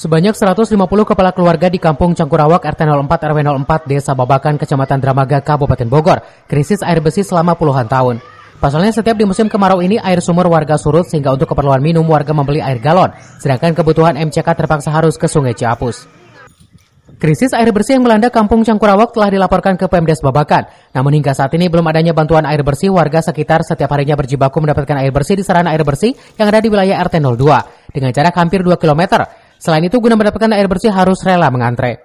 Sebanyak 150 kepala keluarga di Kampung Cangkurawak RT 04 RW 04 Desa Babakan, Kecamatan Dramaga, Kabupaten Bogor, krisis air bersih selama puluhan tahun. Pasalnya setiap di musim kemarau ini air sumur warga surut sehingga untuk keperluan minum warga membeli air galon, sedangkan kebutuhan MCK terpaksa harus ke Sungai Ciapus. Krisis air bersih yang melanda Kampung Cangkurawak telah dilaporkan ke Pemdes Babakan. Namun hingga saat ini belum adanya bantuan air bersih, warga sekitar setiap harinya berjibaku mendapatkan air bersih di sarana air bersih yang ada di wilayah RT 02 dengan jarak hampir 2 km. Selain itu, guna mendapatkan air bersih harus rela mengantre.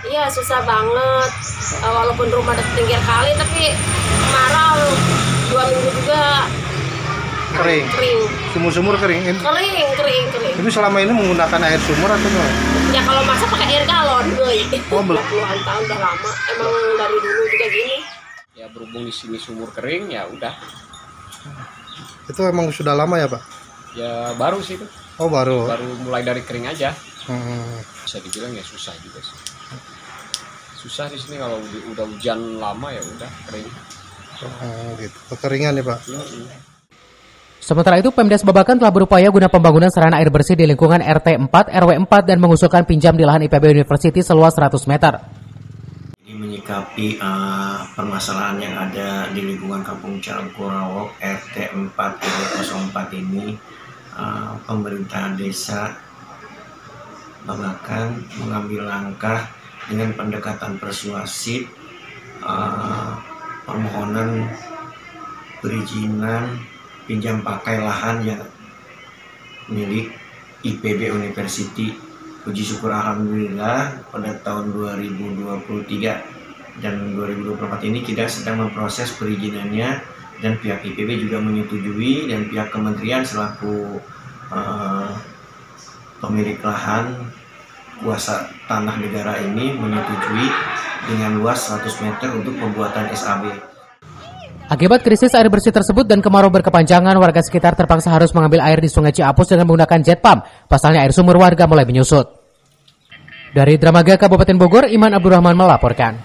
Iya, susah banget. Walaupun rumah dekat pinggir kali, tapi kemarau 2 minggu juga. Kering. Sumur-sumur kering. Kering. Tapi selama ini menggunakan air sumur atau enggak? Ya kalau masak pakai air galon, belum. Puluhan tahun udah lama. Emang dari dulu juga gini. Ya berhubung di sini sumur kering, ya udah. Itu emang sudah lama ya, Pak? Ya baru sih itu. Oh, baru. Baru mulai dari kering aja. Bisa dibilang ya susah juga sih. Susah di sini kalau udah hujan lama ya udah kering. Gitu. Kekeringan ya, Pak. Sementara itu, Pemdes Babakan telah berupaya guna pembangunan sarana air bersih di lingkungan RT 4, RW 4 dan mengusulkan pinjam di lahan IPB University seluas 100 meter. Ini menyikapi permasalahan yang ada di lingkungan Kampung Cangkurawak RT 4 RW 04 ini, pemerintah desa Babakan mengambil langkah dengan pendekatan persuasif, permohonan perizinan pinjam pakai lahan yang milik IPB University. Puji syukur alhamdulillah pada tahun 2023 dan 2024 ini kita sedang memproses perizinannya dan pihak IPB juga menyetujui dan pihak kementerian selaku pemilik lahan kuasa tanah negara ini menyetujui dengan luas 100 meter untuk pembuatan SAB. Akibat krisis air bersih tersebut dan kemarau berkepanjangan, warga sekitar terpaksa harus mengambil air di Sungai Ciapus dengan menggunakan jet pump. Pasalnya air sumur warga mulai menyusut. Dari Dramaga, Kabupaten Bogor, Iman Abdurrahman melaporkan.